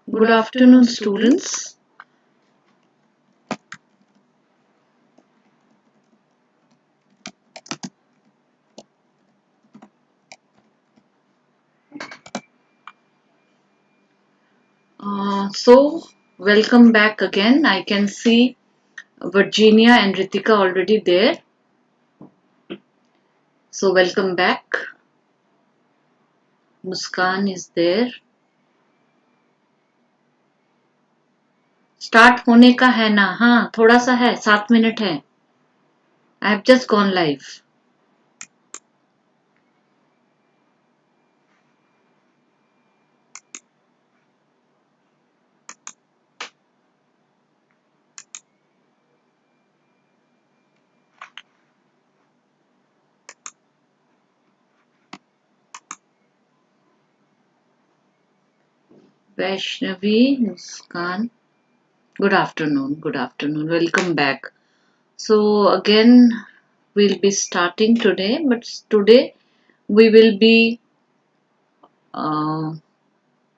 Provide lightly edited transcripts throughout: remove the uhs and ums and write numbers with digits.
Good afternoon, students. Welcome back again. I can see Virginia and Ritika already there. So, welcome back. Muskan is there. Start होने का है ना? हाँ, थोड़ा सा है, 7 मिनट है. I have just gone live. Vaishnavi, Muskan. Good afternoon. Good afternoon. Welcome back. So, again, we'll be starting today, but today we will be uh,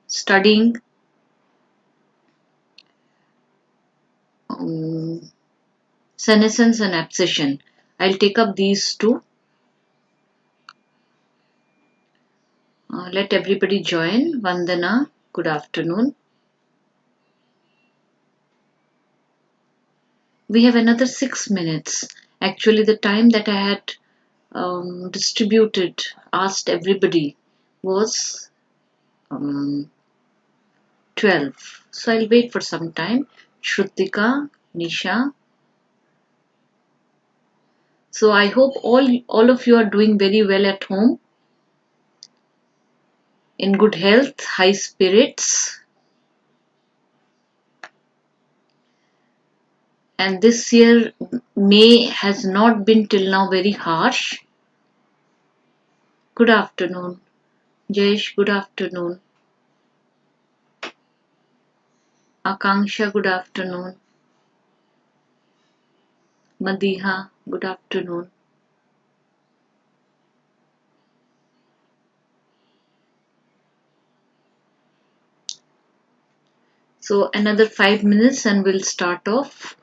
studying um, senescence and abscission. I'll take up these two. Let everybody join. Vandana, good afternoon. We have another 6 minutes. Actually, the time that I had asked everybody was 12. So I'll wait for some time. Shrutika, Nisha. So I hope all of you are doing very well at home, in good health, high spirits. And this year, May has not been till now very harsh. Good afternoon. Jayesh, good afternoon. Akanksha, good afternoon. Madiha, good afternoon. So another 5 minutes and we'll start off.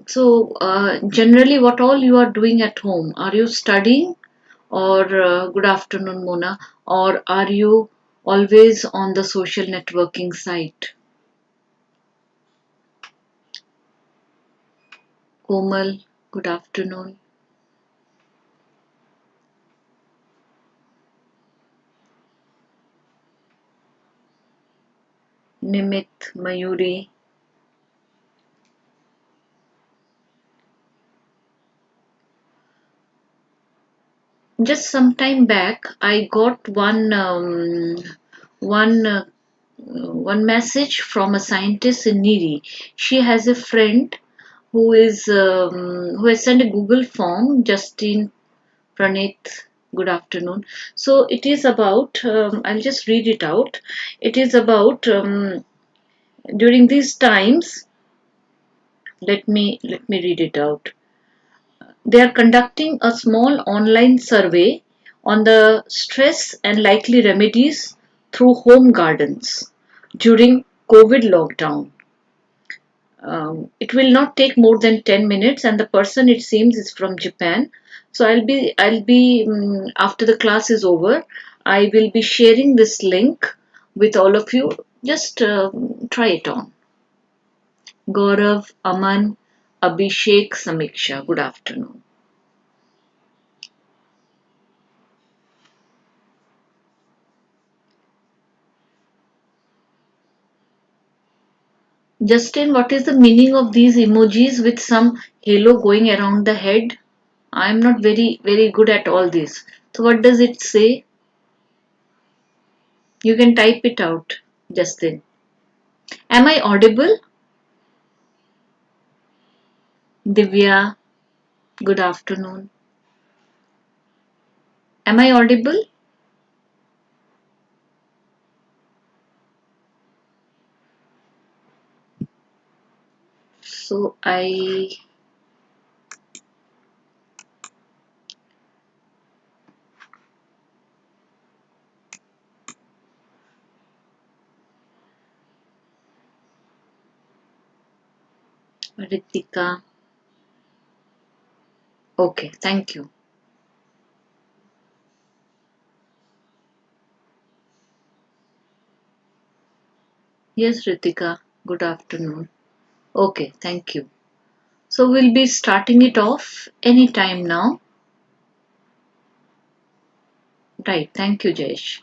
So generally what all you are doing at home? Are you studying or good afternoon Mona, or are you always on the social networking site? Komal, good afternoon. Nimit, Mayuri. Just some time back, I got one one message from a scientist in Niri. She has a friend who has sent a Google form. Justine Pranit, good afternoon. So it is about. I'll just read it out. It is about during these times. Let me read it out. They are conducting a small online survey on the stress and likely remedies through home gardens during COVID lockdown. It will not take more than 10 minutes, and the person, it seems, is from Japan. So after the class is over, I will be sharing this link with all of you. Just try it on. Gaurav, Aman, Abhishek, Samiksha, good afternoon. Justin, what is the meaning of these emojis with some halo going around the head? I'm not very good at all this. So what does it say? You can type it out, Justin. Am I audible? Divya, good afternoon. Am I audible? So Ritika. Okay, thank you. Yes, Ritika. Good afternoon. Okay, thank you. So we'll be starting it off anytime now. Right, thank you, Jayesh.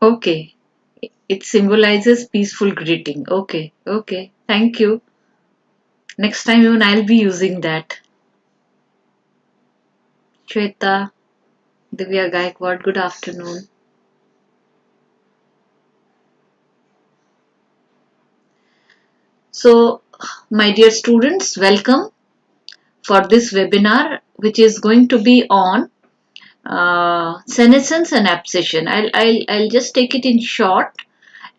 Okay, it symbolizes peaceful greeting. Okay, okay, thank you. Next time even I'll be using that. Shweta, Divya Gaikwad, good afternoon. So, my dear students, welcome for this webinar, which is going to be on senescence and abscission. I'll just take it in short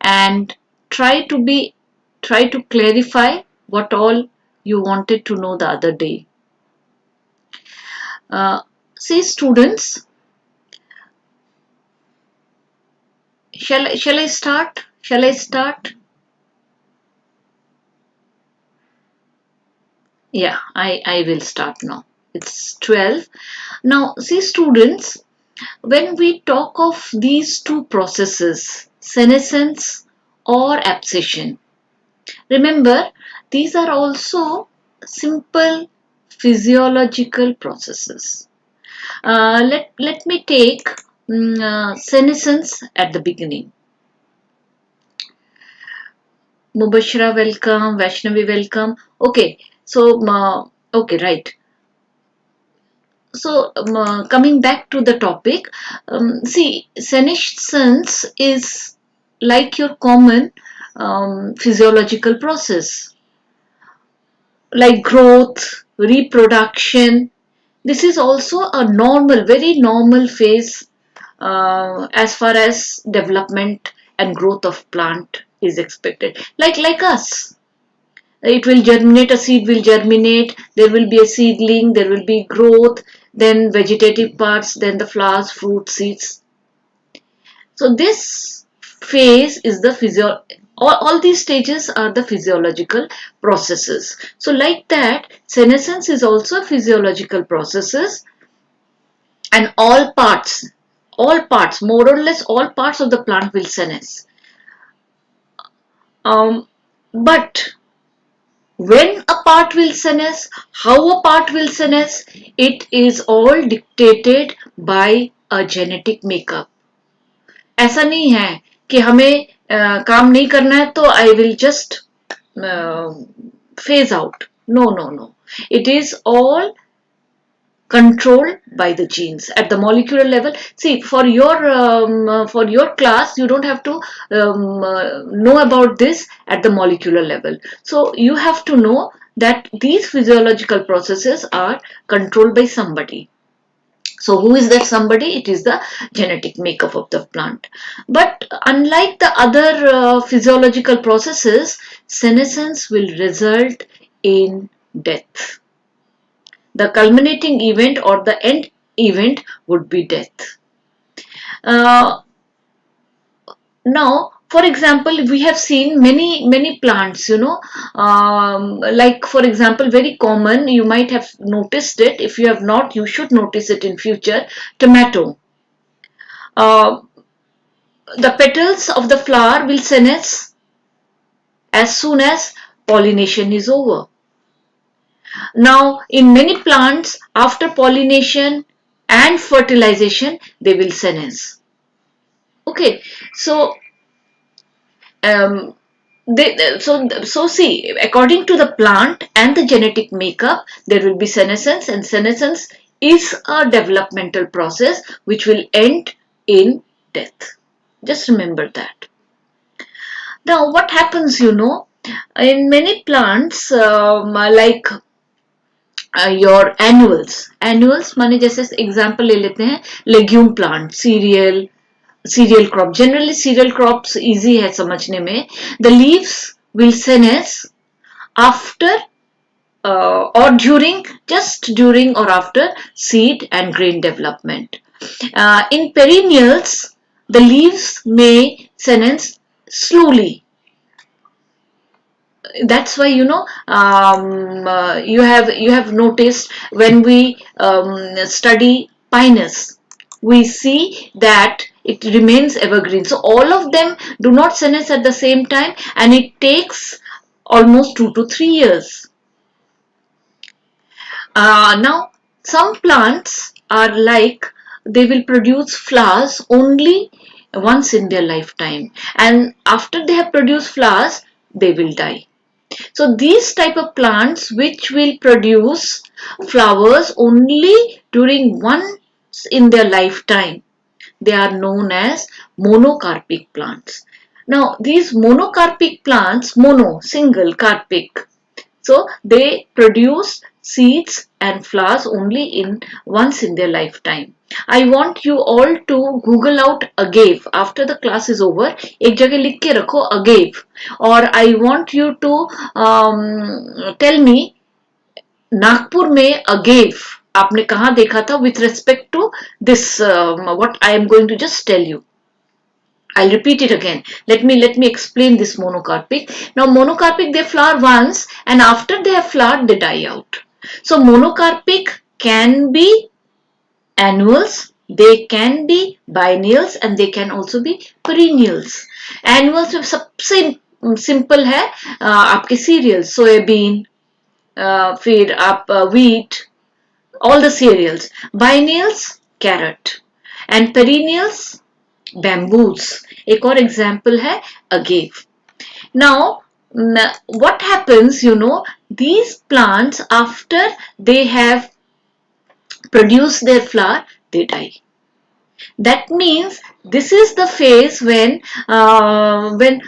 and try to be try to clarify what all you wanted to know the other day. Uh, See, students, shall I start? Shall I start? Yeah, I will start now. It's 12. Now, see, students, when we talk of these two processes, senescence or abscission, remember these are also simple physiological processes. Let me take senescence at the beginning. Mubashira, welcome. Vaishnavi, welcome. Okay, so okay, right. So, coming back to the topic, see, senescence is like your common physiological process, like growth, reproduction. This is also a normal, very normal phase as far as development and growth of plant is expected. Like us, it will germinate, a seed will germinate, there will be a seedling, there will be growth, then vegetative parts, then the flowers, fruit, seeds. So this phase is the all these stages are the physiological processes. So like that, senescence is also physiological processes, and all parts, more or less all parts of the plant will senesce. But when a part will senesce, how a part will senesce, it is all dictated by a genetic makeup. ऐसा नहीं है कि हमें काम नहीं करना है तो I will just phase out. No, no, no. It is all controlled by the genes at the molecular level. See, for your class, you don't have to know about this at the molecular level. So you have to know that these physiological processes are controlled by somebody. So who is that somebody? It is the genetic makeup of the plant. But unlike the other physiological processes, senescence will result in death. The culminating event or the end event would be death. Uh, Now, for example, we have seen many plants, like for example, very common, you might have noticed it. If you have not, you should notice it in future. Tomato. Uh, the petals of the flower will senesce as soon as pollination is over. Now, in many plants, after pollination and fertilization, they will senesce. Okay, so um, so see, according to the plant and the genetic makeup, there will be senescence, and senescence is a developmental process which will end in death. Just remember that. Now, what happens, In many plants, like your annuals माने जैसे example ले लेते हैं legume plant cereal crop. Generally cereal crops easy है समझने में. The leaves will senesce after or during or after seed and grain development. In perennials, the leaves may senesce slowly. That's why you have noticed when we study pinus, we see that it remains evergreen. So all of them do not senesce at the same time, and it takes almost 2 to 3 years. Now some plants are like they will produce flowers only once in their lifetime, and after they have produced flowers they will die. So these type of plants which will produce flowers only during once in their lifetime, they are known as monocarpic plants. Now these monocarpic plants, single carpic, so they produce seeds and flowers only in once in their lifetime. I want you all to Google out agave after the class is over. एक जगह लिख के रखो agave, और I want you to tell me Nagpur में agave आपने कहाँ देखा था with respect to this what I am going to just tell you. I'll repeat it again. Let me explain this monocarpic. Now monocarpic, they flower once, and after they have flowered they die out. So monocarpic can be annuals, they can be biennials, and they can also be perennials. Annuals में सबसे simple है आपके cereals, soybean, फिर आप wheat, all the cereals. Biennials, carrot, and perennials, bamboos. एक और example है agave. Now what happens, these plants after they have produced their flower, they die. That means this is the phase when the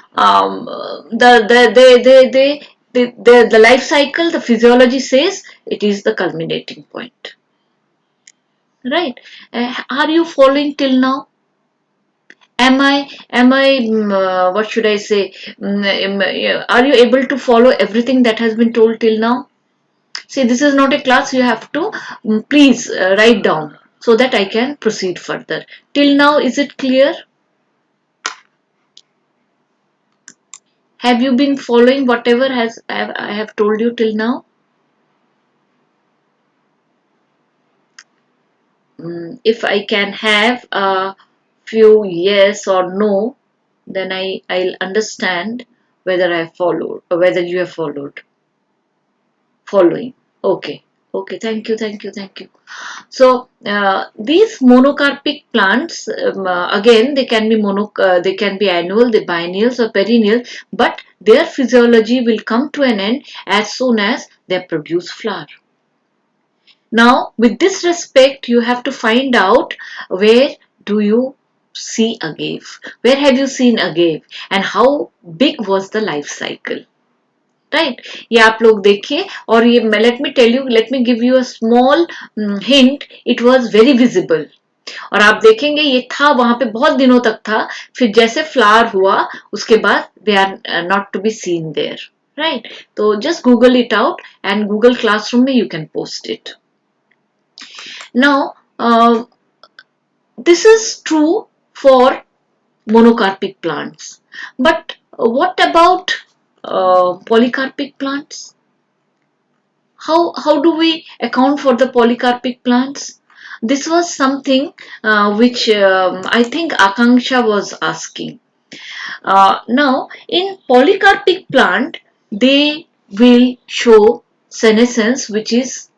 life cycle, the physiology says it is the culminating point. Right? Are you following till now? Am I what should I say? Are you able to follow everything that has been told till now? See, this is not a class. You have to please write down so that I can proceed further. Till now, is it clear? Have you been following whatever I have told you till now? If I can have a few yes or no, then I'll understand whether I followed or whether you have followed. Following. Okay. Okay. Thank you. So these monocarpic plants, again, they can be they can be annual, the biennials or perennial, but their physiology will come to an end as soon as they produce flower. Now, with this respect, you have to find out where do you see agave? Where have you seen agave? And how big was the life cycle? Right ये आप लोग देखिए और ये let me give you a small hint it was very visible और आप देखेंगे ये था वहां पे बहुत दिनों तक था फिर जैसे फ्लावर हुआ उसके बाद they are not to be seen there right तो just Google it out and Google classroom में you can post it now this is true for monocarpic plants but what about polycarpic plants? How do we account for the polycarpic plants? This was something which I think Akanksha was asking. Now in polycarpic plant they will show senescence which is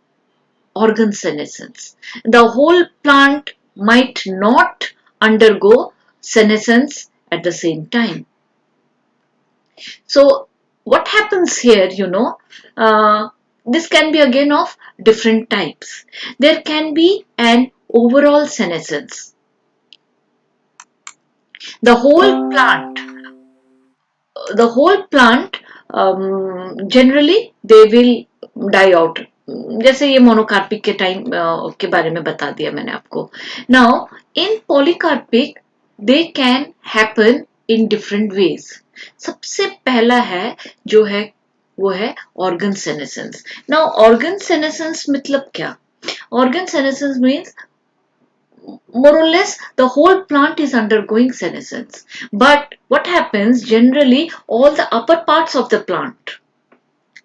organ senescence. The whole plant might not undergo senescence at the same time. So what happens here, this can be again of different types. There can be an overall senescence. The whole plant generally they will die out. जैसे ये monocarpic के time के बारे में बता दिया मैंने आपको. Now in polycarpic they can happen in different ways. सबसे पहला है जो है वो है organ senescence. Now organ senescence मतलब क्या? Organ senescence means more or less the whole plant is undergoing senescence. But what happens generally, all the upper parts of the plant,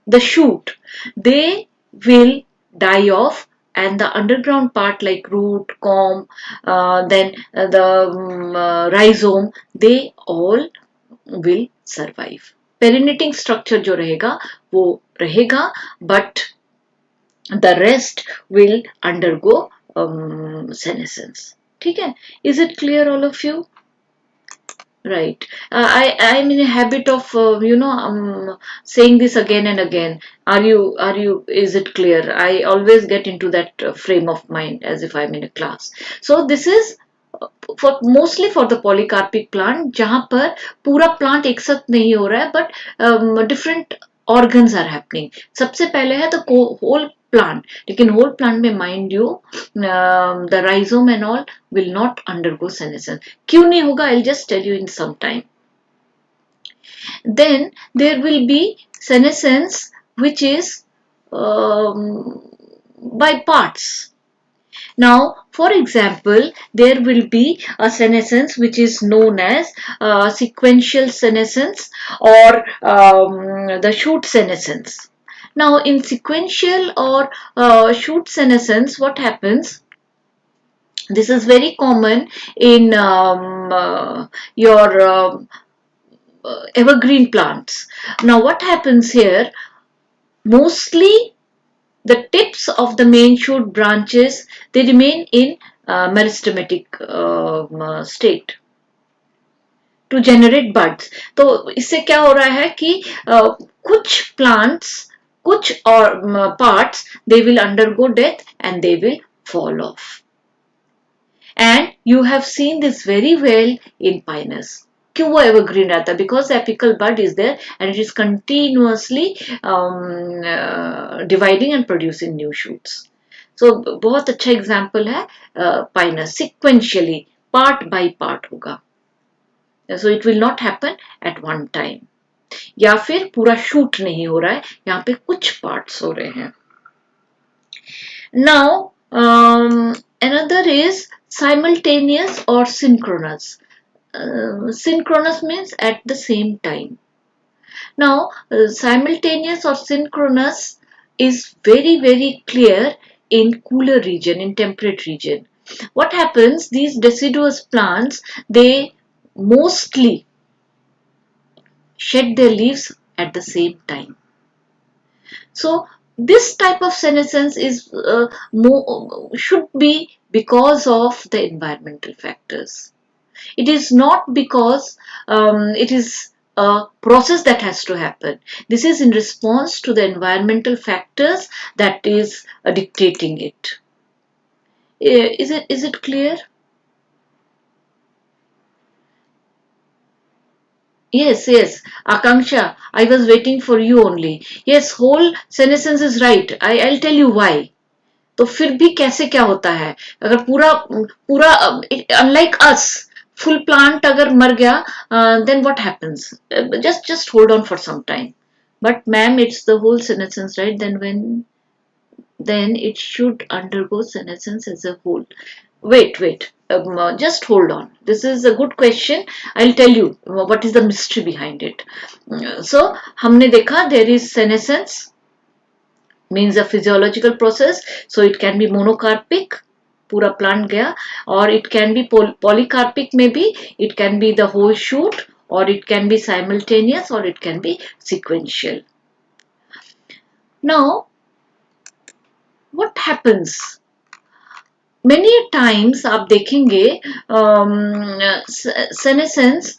the shoot, they will die off, and the underground part like root, comb, then the rhizome, they all will survive. Perinating structure जो रहेगा वो रहेगा, but the rest will undergo senescence. ठीक है? Is it clear, all of you? Right. I'm in a habit of saying this again and again. Is it clear? I always get into that frame of mind as if I'm in a class. So this is mostly for the polycarpic plant, जहाँ पर पूरा plant एक साथ नहीं हो रहा है, but different organs are happening. सबसे पहले है the whole plant, लेकिन whole plant में mind you the rhizome and all will not undergo senescence. क्यों नहीं होगा? I'll just tell you in some time. Then there will be senescence which is by parts. Now, for example, there will be a senescence which is known as sequential senescence or the shoot senescence. Now, in sequential or shoot senescence, what happens? This is very common in your evergreen plants. Now, what happens here? Mostly the tips of the main shoot branches, they remain in meristematic state to generate buds. तो इससे क्या हो रहा है कि कुछ plants, कुछ और parts, they will undergo death and they will fall off. And you have seen this very well in pinus. क्यों वो evergreen रहता है? Because the apical bud is there and it is continuously dividing and producing new shoots. So बहुत अच्छा example है pinus. Sequentially, part by part होगा. So it will not happen at one time. या फिर पूरा shoot नहीं हो रहा है, यहाँ पे कुछ parts हो रहे हैं. Now another is simultaneous or synchronous. Synchronous means at the same time. Now, simultaneous or synchronous is very, very clear in cooler region, in temperate region. What happens? These deciduous plants, they mostly shed their leaves at the same time. So, this type of senescence is should be because of the environmental factors. It is not because it is a process that has to happen. This is in response to the environmental factors that is dictating it. Is it clear? Yes, Akanksha, I was waiting for you only. Yes, whole senescence is right. I'll tell you why. तो फिर भी कैसे क्या होता है? अगर पूरा unlike us, full plant अगर मर गया, then what happens? Just hold on for some time. But ma'am, it's the whole senescence, right? Then it should undergo senescence as a whole. Wait. Just hold on. This is a good question. I'll tell you what is the mystery behind it. So हमने देखा there is senescence, means a physiological process. So it can be monocarpic, पूरा plant गया, or it can be polycarpic maybe. It can be the whole shoot, or it can be simultaneous, or it can be sequential. Now, what happens? Many times आप देखेंगे senescence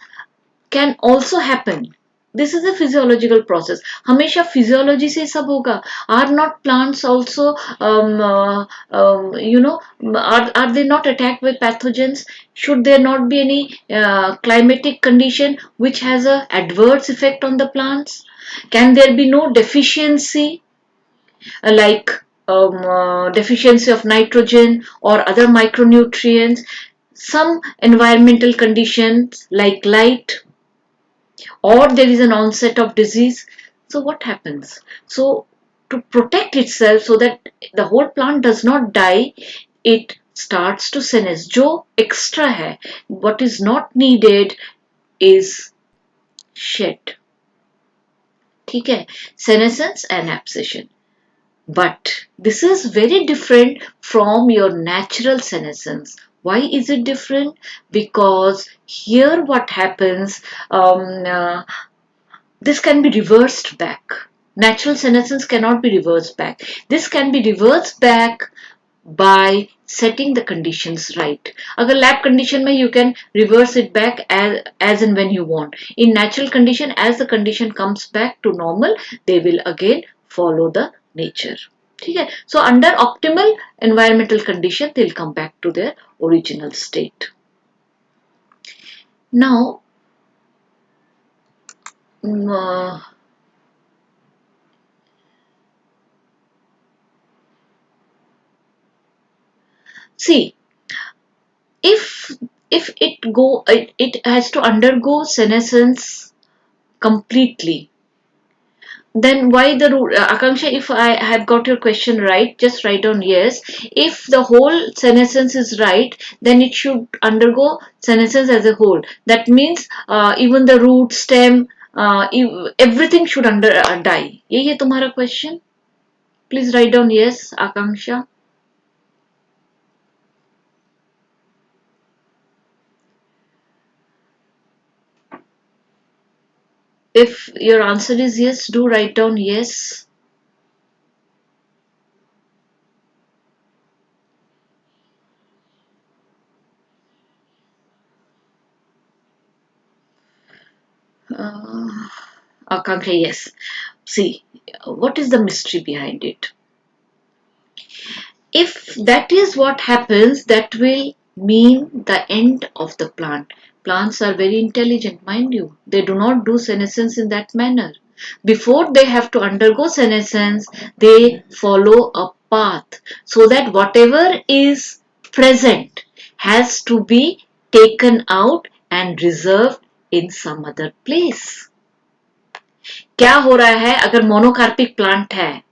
can also happen this is a physiological process. हमेशा physiology से सब होगा. Are not plants also are they not attacked by pathogens? Should there not be any climatic condition which has a adverse effect on the plants? Can there be no deficiency like deficiency of nitrogen or other micronutrients? Some environmental conditions like light, or there is an onset of disease. So what happens? So to protect itself so that the whole plant does not die, it starts to senesce. जो extra है, what is not needed is shed. ठीक है? Senescence and abscission. But this is very different from your natural senescence. Why is it different? Because here what happens, this can be reversed back. Natural senescence cannot be reversed back. This can be reversed back by setting the conditions right. अगर lab condition में you can reverse it back as and when you want. In natural condition, as the condition comes back to normal, they will again follow the nature. ठीक है? So under optimal environmental condition, they'll come back to their original state. Now, see, if it has to undergo senescence completely, then why the root? Akanksha, if I have got your question right, just write down yes. If the whole senescence is right, then it should undergo senescence as a whole. That means even the root, stem, everything should die. यही है तुम्हारा question? Please write down yes, Akanksha. If your answer is yes, do write down yes. Akanksha, yes. See, what is the mystery behind it? If that is what happens, that will mean the end of the plant. Plants are very intelligent, mind you. They do not do senescence in that manner. Before they have to undergo senescence, they follow a path so that whatever is present has to be taken out and reserved in some other place. क्या हो रहा है अगर monocarpic plant है?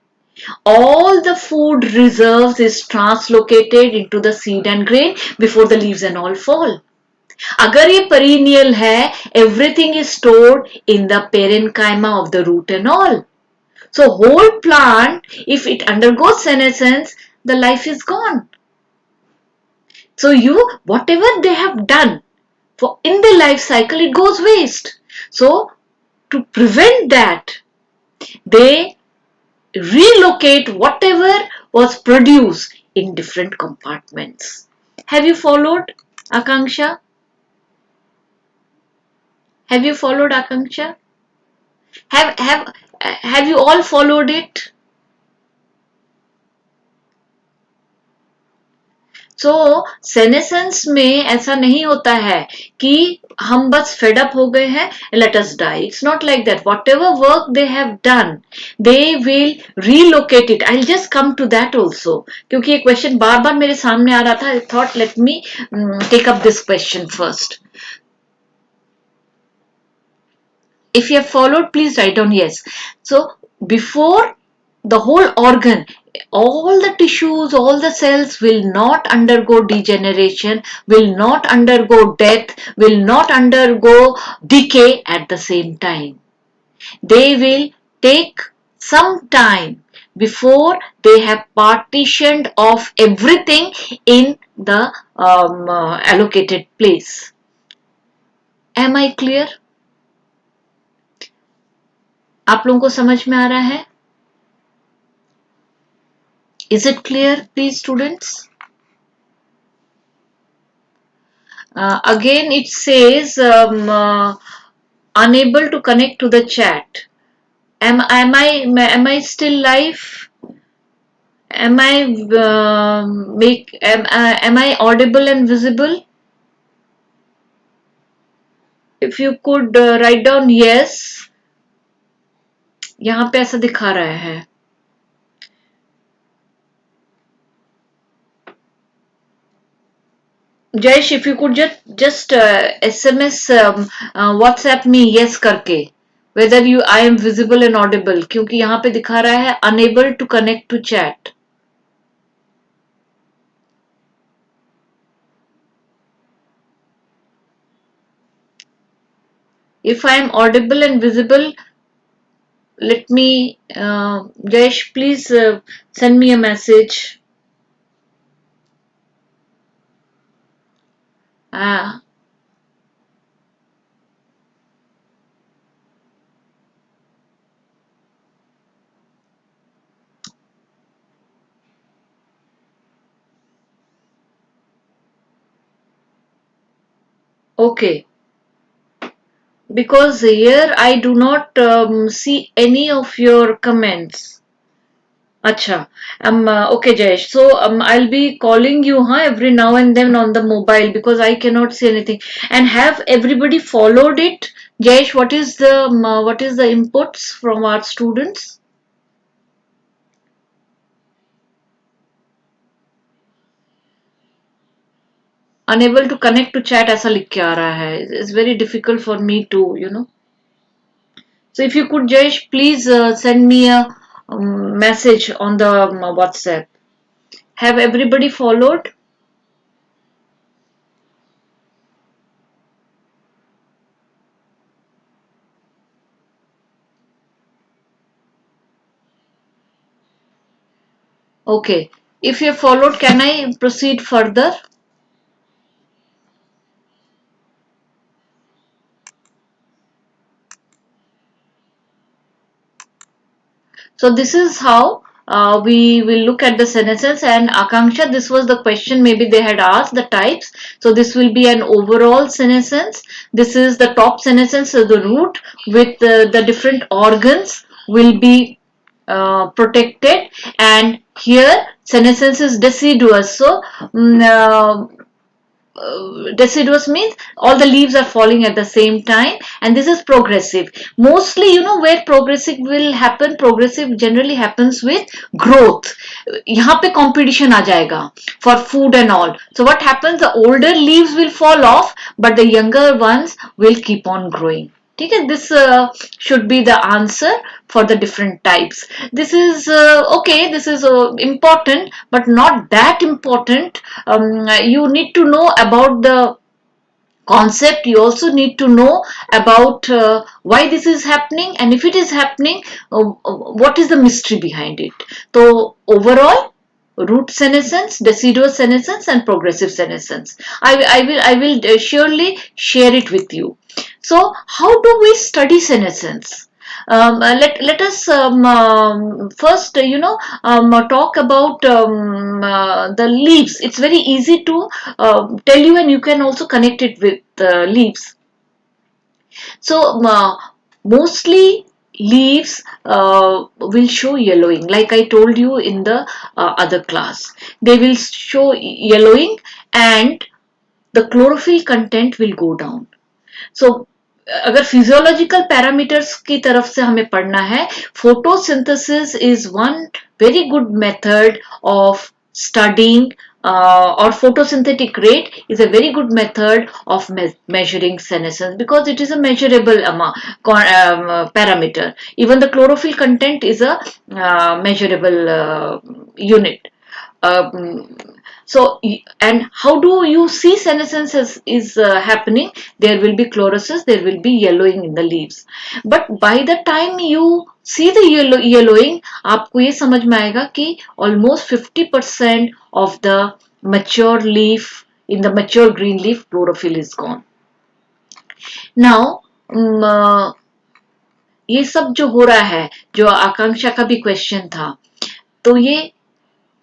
All the food reserves is translocated into the seed and grain before the leaves and all fall. अगर ये perennial है, everything is stored in the parenchyma of the root and all. So whole plant, if it undergoes senescence, the life is gone. So whatever they have done in the life cycle, it goes waste. So to prevent that, they relocate whatever was produced in different compartments. Have you followed, Akanksha? Have you followed, Akanksha? Have you all followed it? So senescence में ऐसा नहीं होता है कि हम बस fed up हो गए हैं, let us die. It's not like that. Whatever work they have done, they will relocate it. I'll just come to that also. क्योंकि ये question बार बार मेरे सामने आ रहा था. I thought let me take up this question first. If you have followed, please write down yes. So before the whole organ, all the tissues, all the cells will not undergo degeneration, will not undergo death, will not undergo decay at the same time. They will take some time before they have partitioned off everything in the allocated place. Am I clear? आप लोगों को समझ में आ रहा है? Is it clear, please, students? Again, it says unable to connect to the chat. Am I still live? Am I audible and visible? If you could write down yes. यहाँ पे ऐसा दिखा रहा है. Jayesh, if you could just SMS WhatsApp me yes करके whether I am visible and audible, क्योंकि यहाँ पे दिखा रहा है unable to connect to chat. If I am audible and visible, let me, Jayesh, please send me a message. Ah, okay. Because here I do not see any of your comments. Acha. Okay, Jayesh. So I'll be calling you, every now and then on the mobile because I cannot see anything. And have everybody followed it, Jayesh? What is the inputs from our students? Unable to connect to chat ऐसा लिख के आ रहा है. It's very difficult for me to. So if you could, Jayesh, please send me a message on the WhatsApp. Have everybody followed? Okay. If you have followed, can I proceed further? So this is how we will look at the senescence, and Akanksha, this was the question maybe they had asked, the types. So this will be an overall senescence. This is the top senescence, so the root with the different organs will be protected, and here senescence is deciduous. So deciduous means all the leaves are falling at the same time, and this is progressive. Mostly, where progressive will happen, progressive generally happens with growth. यहाँ पे competition आ जाएगा for food and all. So what happens, the older leaves will fall off but the younger ones will keep on growing. ठीक है, this should be the answer for the different types. This is okay, this is important but not that important. You need to know about the concept. You also need to know about why this is happening, and if it is happening, what is the mystery behind it. So overall, root senescence, deciduous senescence, and progressive senescence, I will surely share it with you. So how do we study senescence? Let us first talk about the leaves. It's very easy to tell you, and you can also connect it with leaves. So mostly leaves will show yellowing, like I told you in the other class. They will show yellowing, and the chlorophyll content will go down. So अगर physiological parameters की तरफ से हमें पढ़ना है, photosynthesis is one very good method of studying, or photosynthetic rate is a very good method of measuring senescence because it is a measurable parameter. Even the chlorophyll content is a measurable unit. Um, so, and how do you see senescence is happening? There will be chlorosis, there will be yellowing in the leaves. But by the time you see the yellowing, आपको ये समझ में आएगा कि almost 50% of the mature leaf, in the mature green leaf, chlorophyll is gone. Now, ये सब जो हो रहा है, जो आकांक्षा का भी क्वेश्चन था, तो ये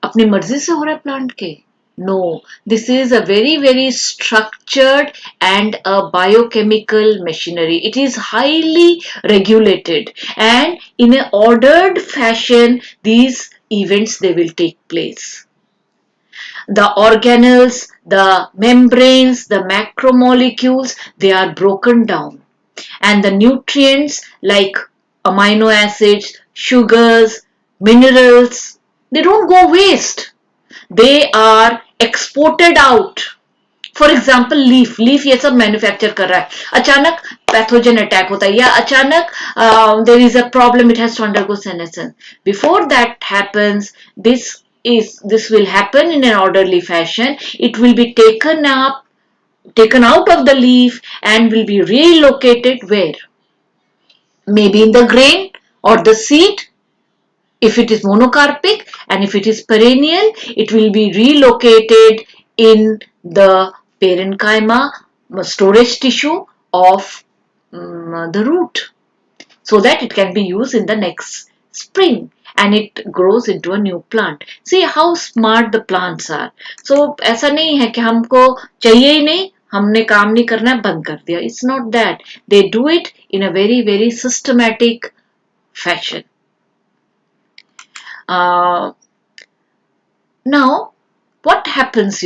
अपनी मर्जी से हो रहा है प्लांट के. No, this is a very structured and a biochemical machinery. It is highly regulated and in an ordered fashion these events they will take place. The organelles, the membranes, the macromolecules, they are broken down. And the nutrients like amino acids, sugars, minerals, they don't go waste. They are exported out. For example leaf ये सब manufacture कर रहा है अचानक pathogen attack होता है या अचानक there is a problem it has to undergo senescence before that happens this will happen in an orderly fashion. It will be taken out of the leaf and will be relocated where? Maybe in the grain or the seed if it is monocarpic, and if it is perennial, it will be relocated in the parenchyma storage tissue of the root so that it can be used in the next spring and it grows into a new plant. See how smart the plants are. So ऐसा नहीं है कि हमको चाहिए ही नहीं हमने काम नहीं करना है बंद कर दिया. It's not that. They do it in a very systematic fashion. Now, what happens,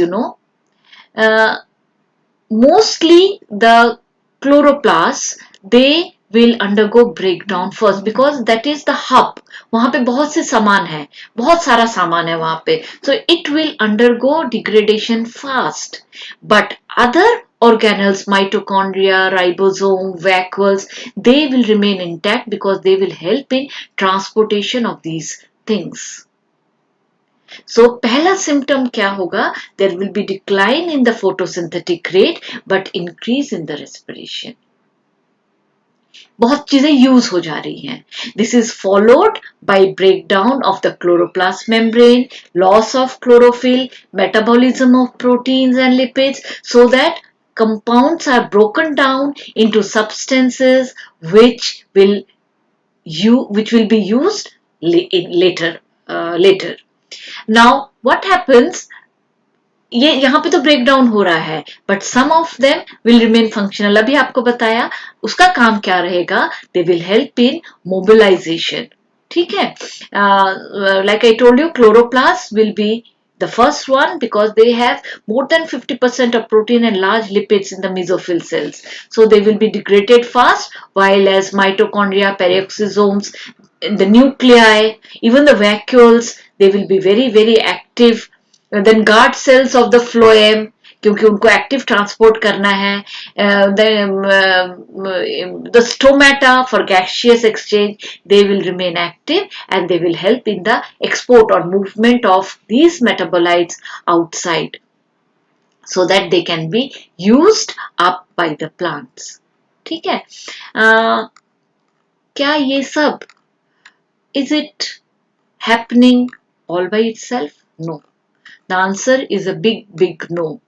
mostly the chloroplasts, they will undergo breakdown first because that is the hub. वहाँ पे बहुत से सामान है, बहुत सारा सामान है वहाँ पे. So it will undergo degradation fast. But other organelles, mitochondria, ribosome, vacuoles, they will remain intact because they will help in transportation of these things. So पहला symptom क्या होगा? There will be decline in the photosynthetic rate but increase in the respiration. बहुत चीजें use हो जा रही हैं. This is followed by breakdown of the chloroplast membrane, loss of chlorophyll, metabolism of proteins and lipids so that compounds are broken down into substances which will be used later. Now what happens? ये यहाँ पे तो break down हो रहा है but some of them will remain functional. अभी आपको बताया उसका काम क्या रहेगा. They will help in mobilisation. ठीक है. Like I told you chloroplast will be the first one because they have more than 50% of protein and large lipids in the mesophyll cells. So they will be degraded fast, while as mitochondria, peroxisomes, the nuclei, even the vacuoles, they will be very active. Then guard cells of the phloem क्योंकि उनको active transport करना है. The stomata for gaseous exchange, they will remain active and they will help in the export or movement of these metabolites outside so that they can be used up by the plants. ठीक है. क्या ये सब is it happening all by itself? No. The answer is a big no.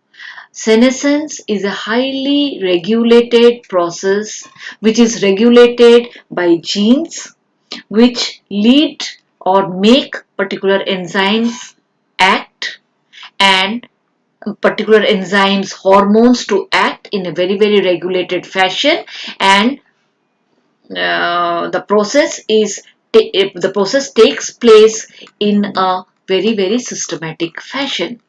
Senescence is a highly regulated process which is regulated by genes which lead or make particular enzymes act and particular enzymes, hormones to act in a very regulated fashion, and the process takes place in a very systematic fashion.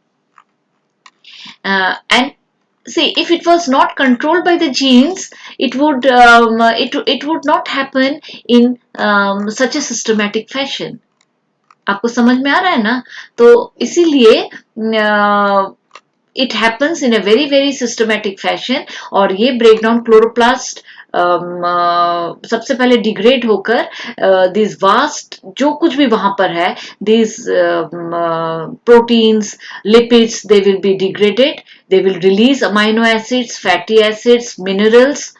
And see, if it was not controlled by the genes, it would not happen in such a systematic fashion. आपको समझ में आ रहा है ना? तो इसीलिए it happens in a very systematic fashion और ये breakdown chloroplast सबसे पहले डिग्रेड होकर दिस वास्ट जो कुछ भी वहां पर है this proteins lipids they will be degraded. They will release amino acids, fatty acids, minerals.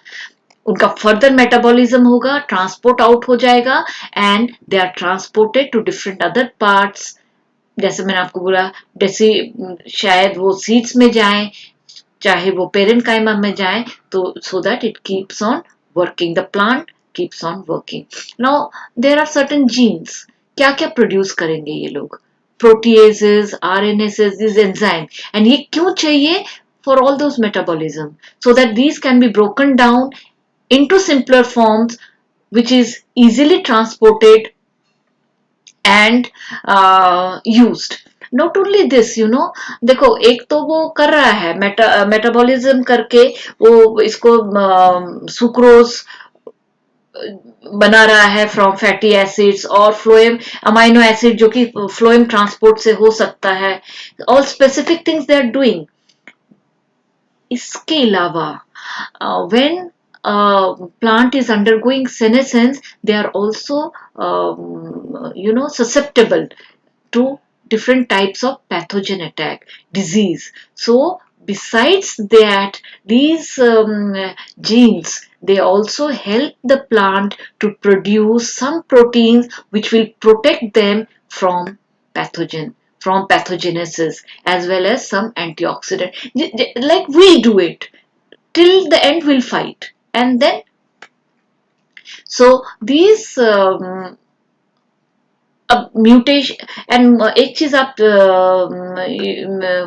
उनका फर्दर मेटाबॉलिज्म होगा, ट्रांसपोर्ट आउट हो जाएगा and they are transported to different other parts. जैसे मैंने आपको बोला जैसे शायद वो सीड्स में जाएं चाहे वो पेरेन्काइमा में जाए तो so that it keeps on working, the plant keeps on working. Now there are certain genes. क्या क्या प्रोड्यूस करेंगे ये लोग? proteases, RNases, these enzymes. And ये क्यों चाहिए? For all those metabolism, so that these can be broken down into simpler forms, which is easily transported and used. Not only this, देखो एक तो वो कर रहा है मेटाबॉलिज्म करके वो इसको सुक्रोज बना रहा है फ्रॉम फैटी एसिड्स और फ्लोएम अमाइनो एसिड जो कि फ्लोएम ट्रांसपोर्ट से हो सकता है. All specific things they are doing. इसके अलावा when plant is undergoing senescence, they are also susceptible to different types of pathogen attack, disease. So besides that, these genes, they also help the plant to produce some proteins which will protect them from pathogen, from pathogenesis, as well as some antioxidant. Like we do it till the end, we'll fight. And then, so these mutation. And एक चीज आप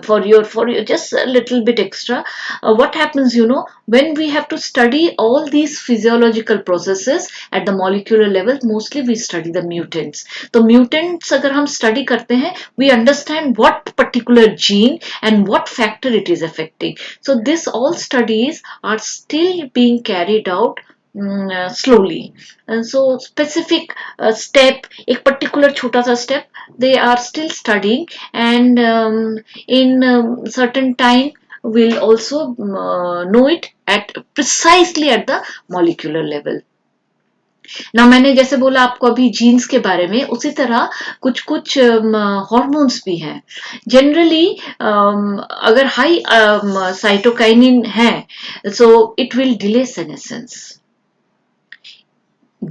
for your just a little bit extra, what happens, when we have to study all these physiological processes at the molecular level, mostly we study the mutants. तो mutants अगर हम study करते हैं, we understand what particular gene and what factor it is affecting. So this all studies are still being carried out slowly. And so specific step, एक particular छोटा सा step, they are still studying, and in certain time we'll also know it at precisely at the molecular level. ना मैंने जैसे बोला आपको अभी jeans के बारे में, उसी तरह कुछ कुछ हॉर्मोन्स भी हैं. जनरली अगर हाई साइटोकाइनिन है, so it will delay senescence.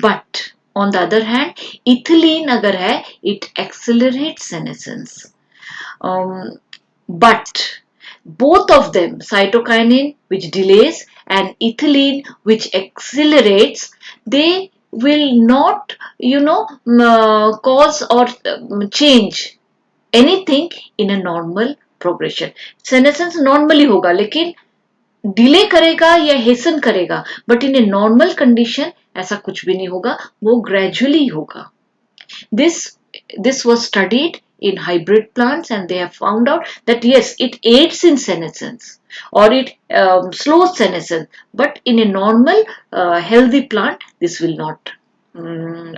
But on the other hand, ethylene अगर है, it accelerates senescence. But both of them, cytokinin which delays and ethylene which accelerates, they will not, cause or change anything in a normal progression. Senescence normally होगा, लेकिन delay करेगा या हेसन करेगा, but in a normal condition ऐसा कुछ भी नहीं होगा, वो ग्रेजुअली होगा. This was studied in hybrid plants, and they have found out that yes, it aids in senescence or it slows senescence, but in a normal healthy plant this will not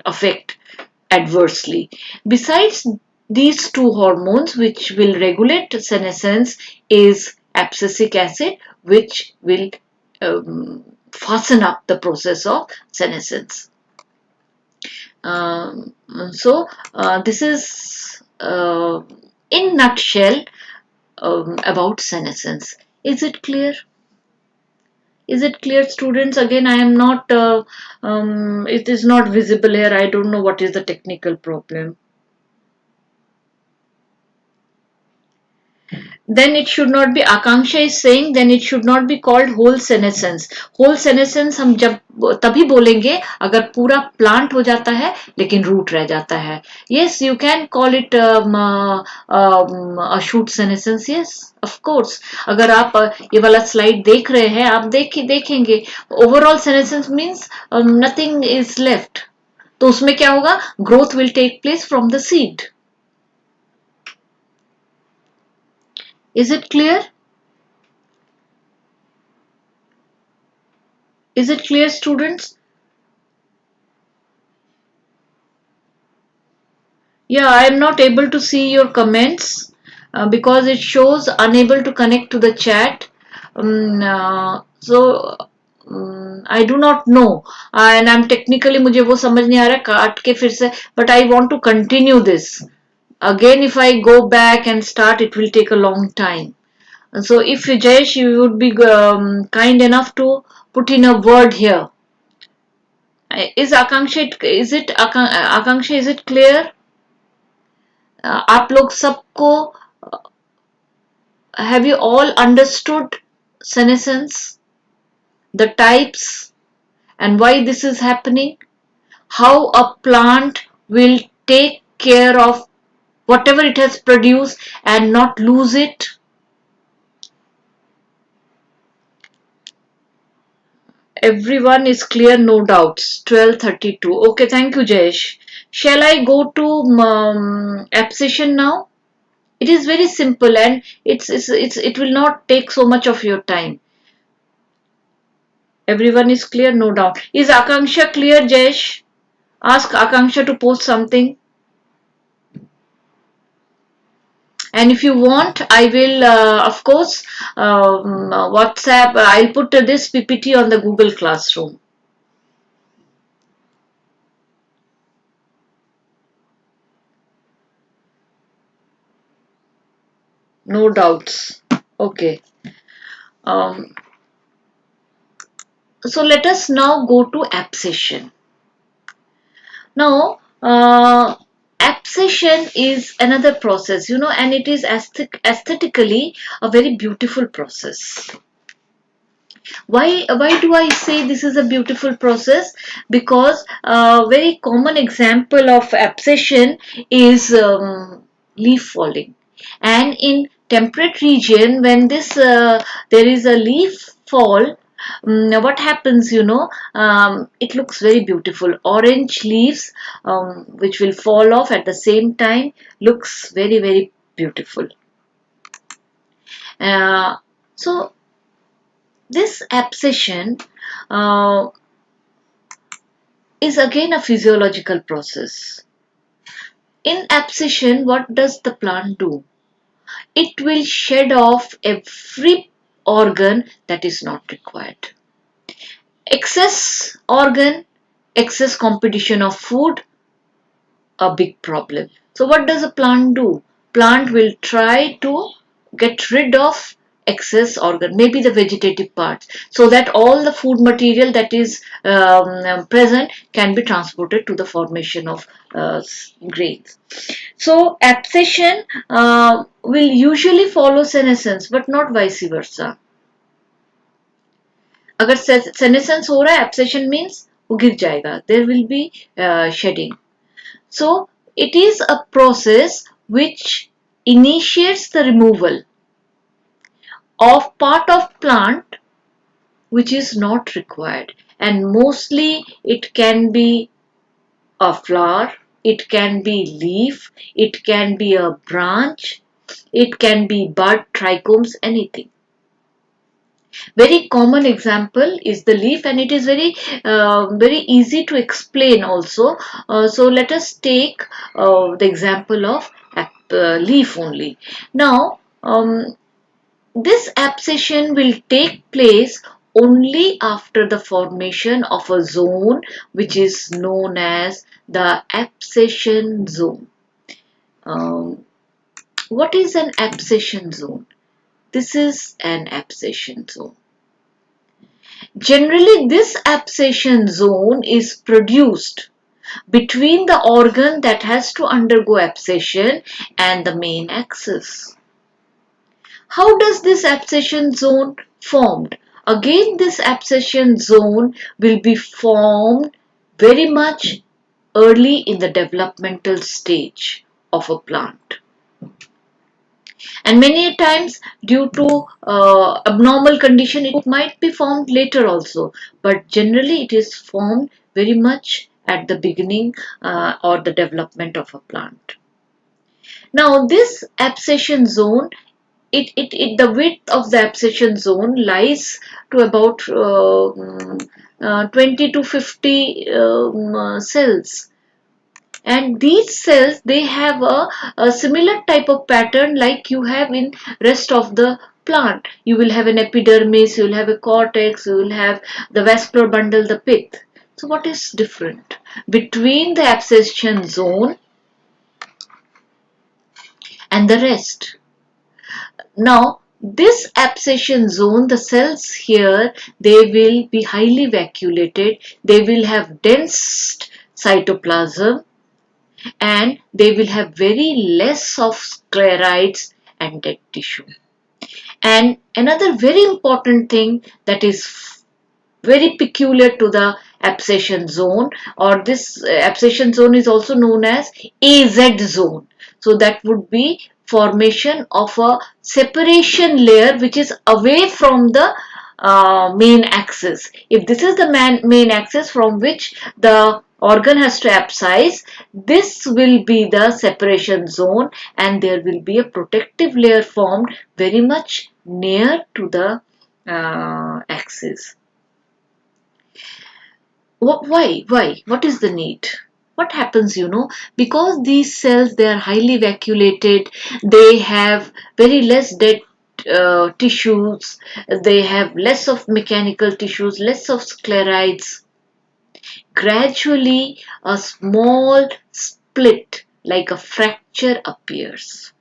affect adversely. Besides these two hormones which will regulate senescence is abscisic acid, which will fasten up the process of senescence. So this is in nutshell about senescence. Is it clear? Is it clear, students? Again, I am not, it is not visible here. I don't know what is the technical problem. Then it should not be, Akanksha is saying, then it should not be called whole senescence. Whole senescence हम जब तभी बोलेंगे अगर पूरा plant हो जाता है लेकिन root रह जाता है. Yes, you can call it a shoot senescence. Yes, of course. अगर आप ये वाला slide देख रहे हैं, आप देखेंगे overall senescence means nothing is left. तो उसमें क्या होगा? Growth will take place from the seed. Is it clear? Is it clear, students? Yeah, I am not able to see your comments because it shows unable to connect to the chat. So I do not know, and I'm technically मुझे वो समझ नहीं आ रहा, काट के फिर से, but I want to continue this. Again, if I go back and start, it will take a long time. So if Jayesh, you would be kind enough to put in a word here. Is Akanksha, is it clear? आप लोग सबको, have you all understood senescence, the types, and why this is happening? How a plant will take care of whatever it has produced and not lose it. Everyone is clear, no doubts. 12:32. Okay, thank you, Jayesh. Shall I go to abscission now? It is very simple and it will not take so much of your time. Everyone is clear, no doubt. Is Akanksha clear, Jayesh? Ask Akanksha to post something. And if you want, I will, of course, WhatsApp, I'll put this PPT on the Google Classroom. No doubts. Okay. Um, so let us now go to abscission. Now, abscission is another process, and it is aesthetically a very beautiful process. Why do I say this is a beautiful process? Because a very common example of abscission is leaf falling, and in temperate region when this there is a leaf fall. What happens, it looks very beautiful. Orange leaves, which will fall off at the same time, looks very, very beautiful. Uh, so this abscission uh, is again a physiological process. In abscission, what does the plant do? It will shed off every organ that is not required. Excess organ, excess competition of food, a big problem. So what does a plant do? Plant will try to get rid of excess organ, maybe the vegetative parts, so that all the food material that is present can be transported to the formation of grains. So abscission will usually follow senescence, but not vice versa. अगर senescence हो रहा है, abscission means वो गिर जाएगा. There will be shedding. So it is a process which initiates the removal of part of plant which is not required, and mostly it can be a flower, it can be leaf, it can be a branch, it can be bud, trichomes, anything. Very common example is the leaf, and it is very easy to explain also. So let us take the example of leaf only. Now, this abscission will take place only after the formation of a zone which is known as the abscission zone. What is an abscission zone? This is an abscission zone. Generally, this abscission zone is produced between the organ that has to undergo abscission and the main axis. How does this abscission zone formed? Again, this abscission zone will be formed very much early in the developmental stage of a plant. And many times due to abnormal condition, it might be formed later also, but generally it is formed very much at the beginning or the development of a plant. Now this abscission zone, the width of the abscission zone lies to about 20 to 50 cells. And these cells, they have a similar type of pattern like you have in rest of the plant. You will have an epidermis, you will have a cortex, you will have the vascular bundle, the pith. So what is different between the abscission zone and the rest? Now, this abscission zone, the cells here, they will be highly vacuolated, they will have dense cytoplasm, and they will have very less of sclerites and dead tissue. And another very important thing that is very peculiar to the abscission zone, or this abscission zone is also known as AZ zone. So that would be formation of a separation layer which is away from the main axis. If this is the main axis from which the organ has to abscisse, this will be the separation zone, and there will be a protective layer formed very much near to the axis. Why? Why? What is the need? What happens, because these cells, they are highly vacuolated, they have very less dead tissues, they have less of mechanical tissues, less of sclerites. Gradually, a small split like a fracture appears.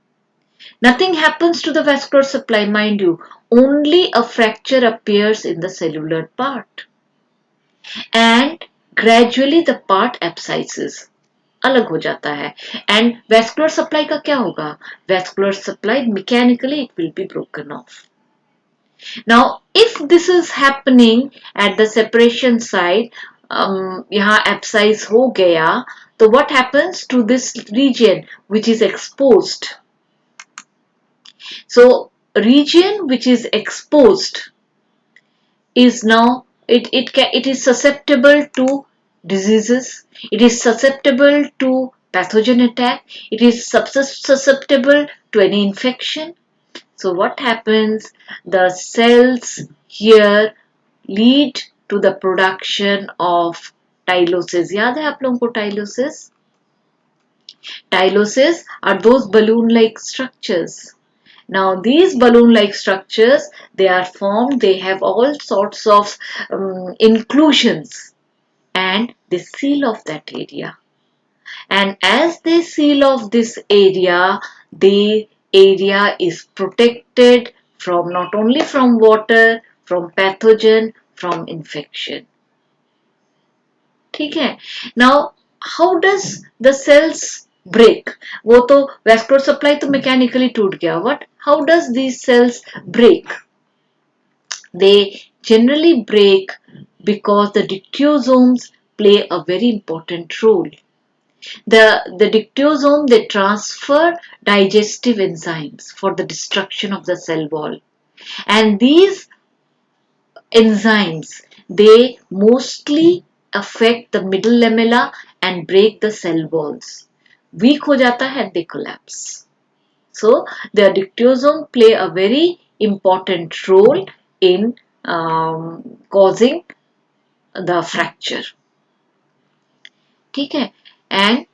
Nothing happens to the vascular supply, mind you, only a fracture appears in the cellular part. And gradually the part abscisses, अलग हो जाता है. And vascular supply का क्या होगा? Vascular supply mechanically it will be broken off. Now, if this is happening at the separation side, यहाँ abscisse हो गया, so what happens to this region which is exposed? So, region which is exposed is now it is susceptible to diseases, it is susceptible to pathogen attack, it is susceptible to any infection. So what happens? The cells here lead to the production of tyloses. याद है आप लोगों को tyloses? Tyloses are those balloon-like structures. Now these balloon-like structures, they are formed, they have all sorts of inclusions, and they seal off that area. And as they seal off this area, the area is protected from not only from water, from pathogen, from infection. ठीक है? Now, how does the cells break? वो तो vascular supply तो mechanically टूट गया. How does these cells break? They generally break because the dictyosomes play a very important role. The dictyosome, they transfer digestive enzymes for the destruction of the cell wall. And these enzymes, they mostly affect the middle lamella and break the cell walls. Weak ho jata hai, they collapse. So, the dictyosome play a very important role in causing the fracture. ठीक है? And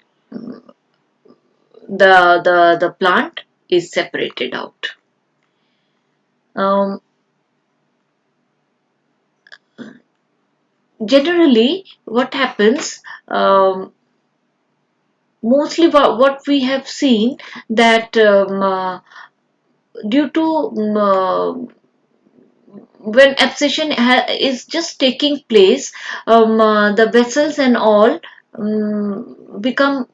the plant is separated out. Generally, what happens? Mostly, what we have seen that due to when abscission is just taking place, the vessels and all become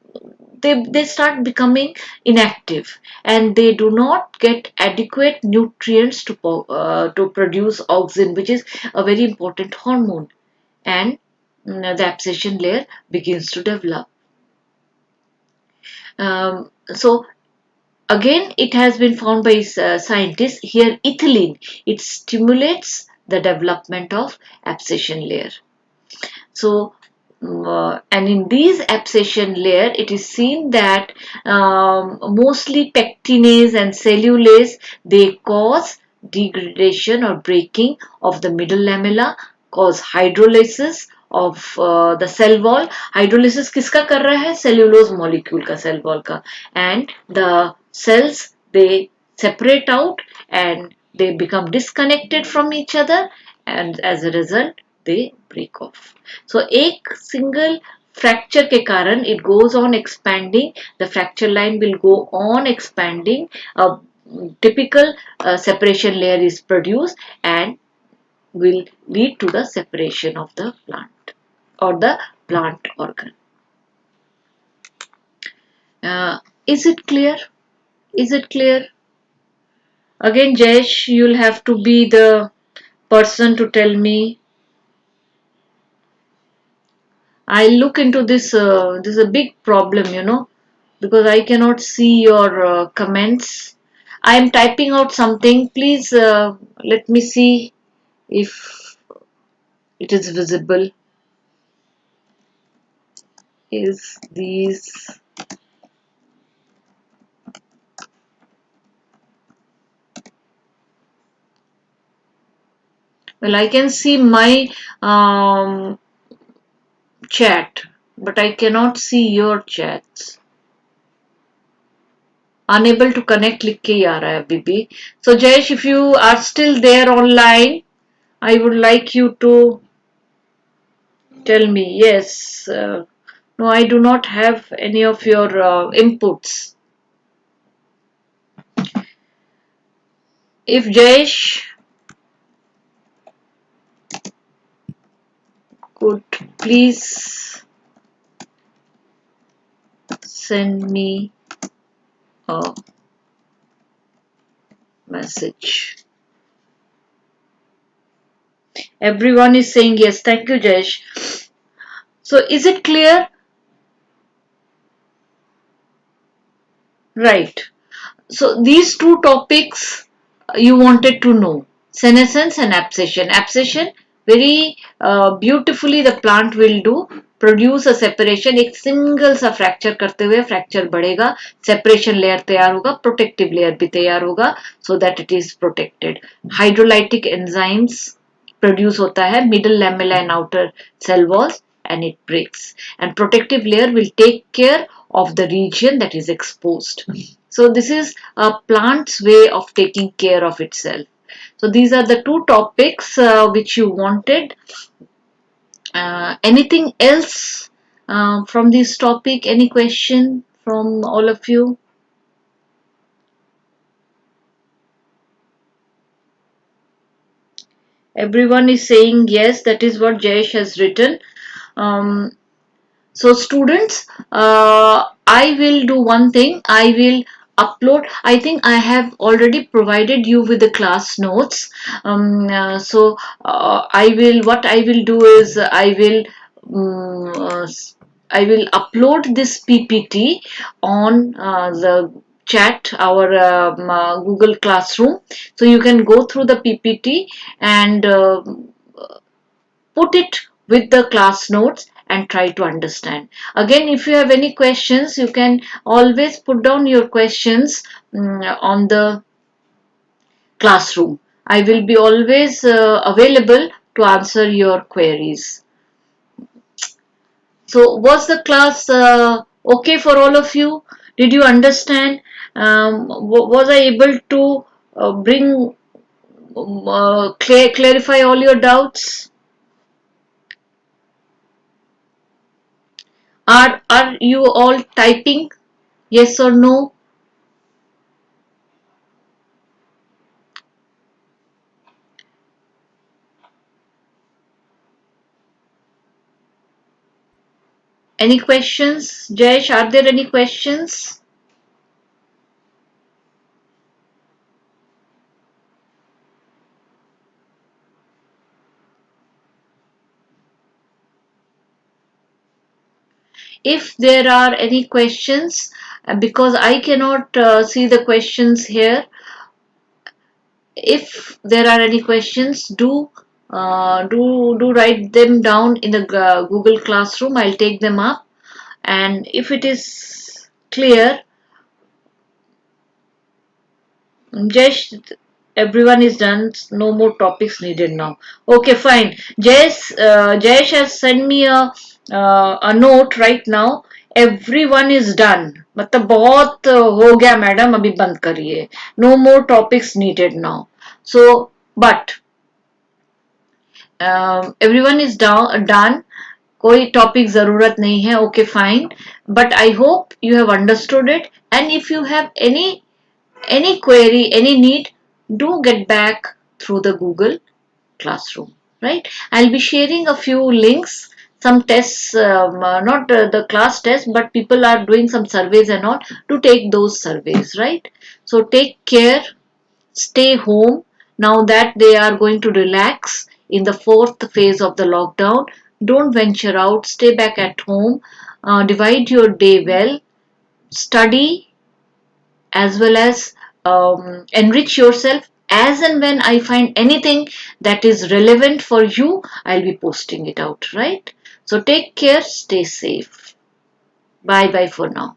they start becoming inactive, and they do not get adequate nutrients to produce auxin, which is a very important hormone, and the abscission layer begins to develop. So again, it has been found by scientists here, ethylene, it stimulates the development of abscission layer. So, and in these abscission layer, it is seen that mostly pectinase and cellulase, they cause degradation or breaking of the middle lamella, cause hydrolysis of the cell wall. Hydrolysis किसका कर रहा है? Cellulose molecule का cell wall का. And the cells, they separate out and they become disconnected from each other, and as a result they break off. So एक single fracture के कारण it goes on expanding, the fracture line will go on expanding, a typical separation layer is produced and will lead to the separation of the plant or the plant organ. Is it clear? Is it clear? Again, Jayesh, you'll have to be the person to tell me. I'll look into this. This is a big problem, because I cannot see your comments. I am typing out something. Please let me see if it is visible. Is these. Well, I can see my chat, but I cannot see your chats. Unable to connect लिख के ही आ रहा है अभी भी. So Jayesh, if you are still there online, I would like you to tell me. Yes. No, I do not have any of your inputs. If Jayesh could please send me a message. Everyone is saying yes. Thank you, Jayesh. So is it clear? Right. So these two topics you wanted to know, senescence and abscission. Abscission, very beautifully the plant will do, produce a separation. एक single सा fracture करते हुए fracture बढ़ेगा, separation layer तैयार होगा, protective layer भी तैयार होगा, so that it is protected. Hydrolytic enzymes produce होता है middle lamella and outer cell walls and it breaks, and protective layer will take care of the region that is exposed. So this is a plant's way of taking care of itself. So these are the two topics which you wanted. Anything else from this topic? Any question from all of you? Everyone is saying yes. That is what Jayesh has written. Um, So students, I will do one thing. I will upload. I think I have already provided you with the class notes. I will. What I will do is I will upload this PPT on the chat, our Google Classroom. So you can go through the PPT and put it with the class notes and try to understand. Again, if you have any questions, you can always put down your questions on the classroom. I will be always available to answer your queries. So, was the class okay for all of you? Did you understand? Was I able to clarify all your doubts? Are you all typing? Yes or no? Any questions? Jayesh, are there any questions? If there are any questions, because I cannot see the questions here, if there are any questions, do write them down in the Google Classroom. I'll take them up, and if it is clear, Jayesh, everyone is done. No more topics needed now. Okay, fine. Jayesh has sent me a note right now. Everyone is done. मतलब बहुत हो गया madam अभी बंद करिए. No more topics needed now. So, but everyone is done. कोई topic जरूरत नहीं है. Okay, fine. But I hope you have understood it. And if you have any query, any need, do get back through the Google Classroom, right? I'll be sharing a few links, some tests, not the class tests, but people are doing some surveys and all, to take those surveys, right? So take care, stay home. Now that they are going to relax in the fourth phase of the lockdown, Don't venture out, stay back at home, divide your day well, study as well as enrich yourself. As and when I find anything that is relevant for you, I'll be posting it out, right? So take care, stay safe. Bye bye for now.